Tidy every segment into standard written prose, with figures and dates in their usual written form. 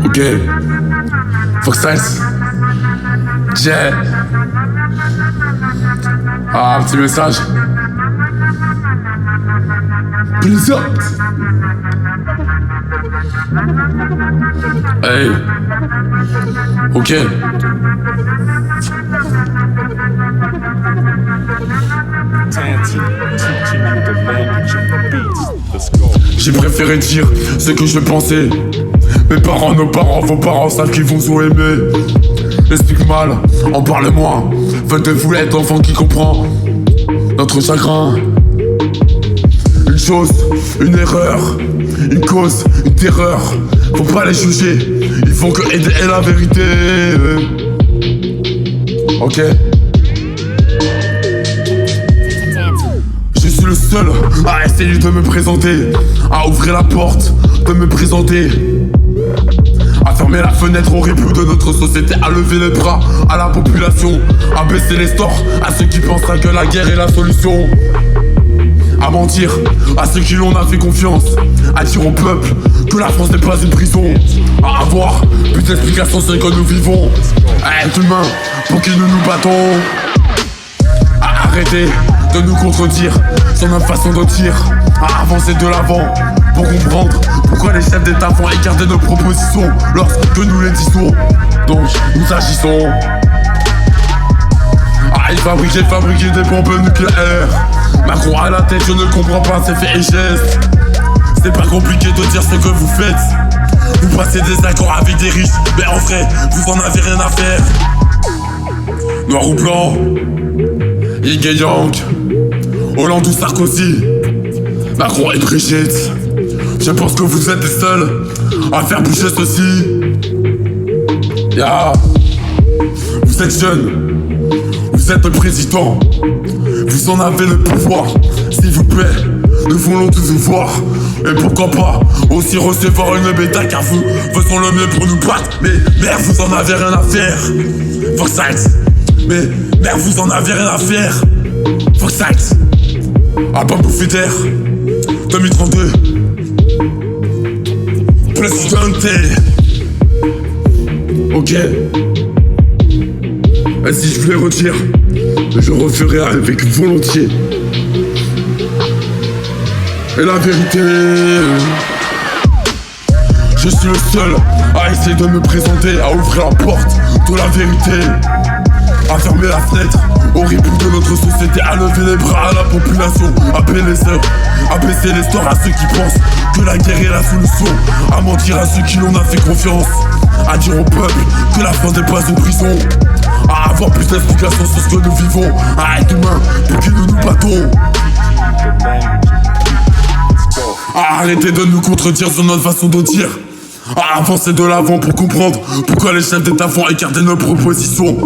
Ok. Foxsize. Jay. Ah, un petit message. Please up. Hey. Ok. J'ai préféré dire ce que je pensais. Mes parents, nos parents, vos parents savent qu'ils vous ont aimé. Explique mal, en parle moins. Faites-vous l'être enfant qui comprend notre chagrin. Une chose, une erreur, une cause, une terreur. Faut pas les juger, ils font que aider la vérité. Ok. Je suis le seul à essayer de me présenter, à ouvrir la porte, de me présenter, à fermer la fenêtre au rébut de notre société, à lever les bras à la population, à baisser les stores à ceux qui penseraient que la guerre est la solution, à mentir à ceux qui l'on a fait confiance, à dire au peuple que la France n'est pas une prison, à avoir plus d'explications sur ce que nous vivons, à être humain pour qui nous nous battons, à arrêter de nous contredire sur notre façon de dire, à avancer de l'avant pour comprendre pourquoi les chefs d'État font écarter nos propositions lorsque nous les disons. Donc nous agissons. Ah, ils fabriquer des bombes nucléaires. Macron à la tête, je ne comprends pas ses faits et gestes. C'est pas compliqué de dire ce que vous faites. Vous passez des accords avec des riches, mais en vrai, vous en avez rien à faire. Noir ou blanc, Yin et Yang, Hollande ou Sarkozy, Macron et Brigitte. Je pense que vous êtes les seuls à faire bouger ceci. Vous êtes jeune, vous êtes le président, vous en avez le pouvoir. S'il vous plaît, nous voulons tous vous voir. Et pourquoi pas aussi recevoir une bêta, car vous faisons le mieux pour nous battre. Mais merde, vous en avez rien à faire. Foxsize. Mais merde, vous en avez rien à faire. Foxsize. Album bouffé d'air 2032. Présidente. Ok. Et si je voulais redire, je referais avec volontiers. Et la vérité, je suis le seul à essayer de me présenter, à ouvrir la porte de la vérité, à fermer la fenêtre au rebout de notre société, à lever les bras à la population, à payer les heures, à baisser les stores à ceux qui pensent que la guerre est la solution, à mentir à ceux qui l'on a fait confiance, à dire au peuple que la France n'est pas une prison, à avoir plus d'explications sur ce que nous vivons, à être humain pour qui nous nous battons, à arrêter de nous contredire sur notre façon de dire, à avancer de l'avant pour comprendre pourquoi les chefs d'État font écarter nos propositions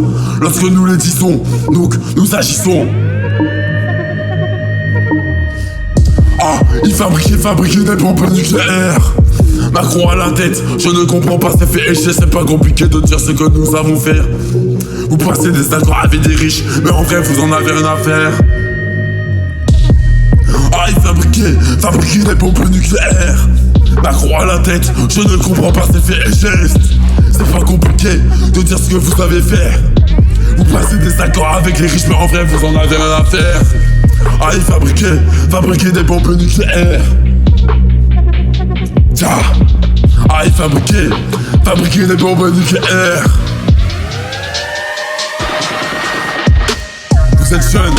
lorsque nous les disons, donc nous agissons. Ah, ils fabriquent des bombes nucléaires. Macron à la tête, je ne comprends pas ces faits et c'est pas compliqué de dire ce que nous avons fait. Vous passez des accords avec des riches, mais en vrai vous en avez rien à faire. Ah, ils fabriquent des bombes nucléaires. Macron à la tête, je ne comprends pas ces faits et gestes. C'est pas compliqué de dire ce que vous savez faire. Vous passez des accords avec les riches, mais en vrai vous en avez rien à faire. Ah, ils fabriquent des bombes nucléaires. Ah, ils fabriquent des bombes nucléaires. Vous êtes jeune,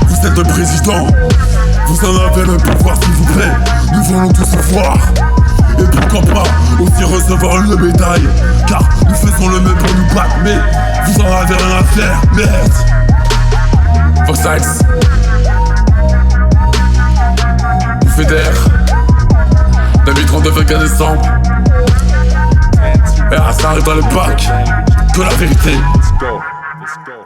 vous êtes le président, vous en avez le pouvoir s'il vous plaît, nous voulons tous vous voir. Et pourquoi pas aussi recevoir le bétail, car nous faisons le mieux pour nous battre, mais vous en avez rien à faire, merde. Foxsize. Bouffé d'air 2032, 24 décembre. Et ça arrive dans le parc que la vérité. Let's go.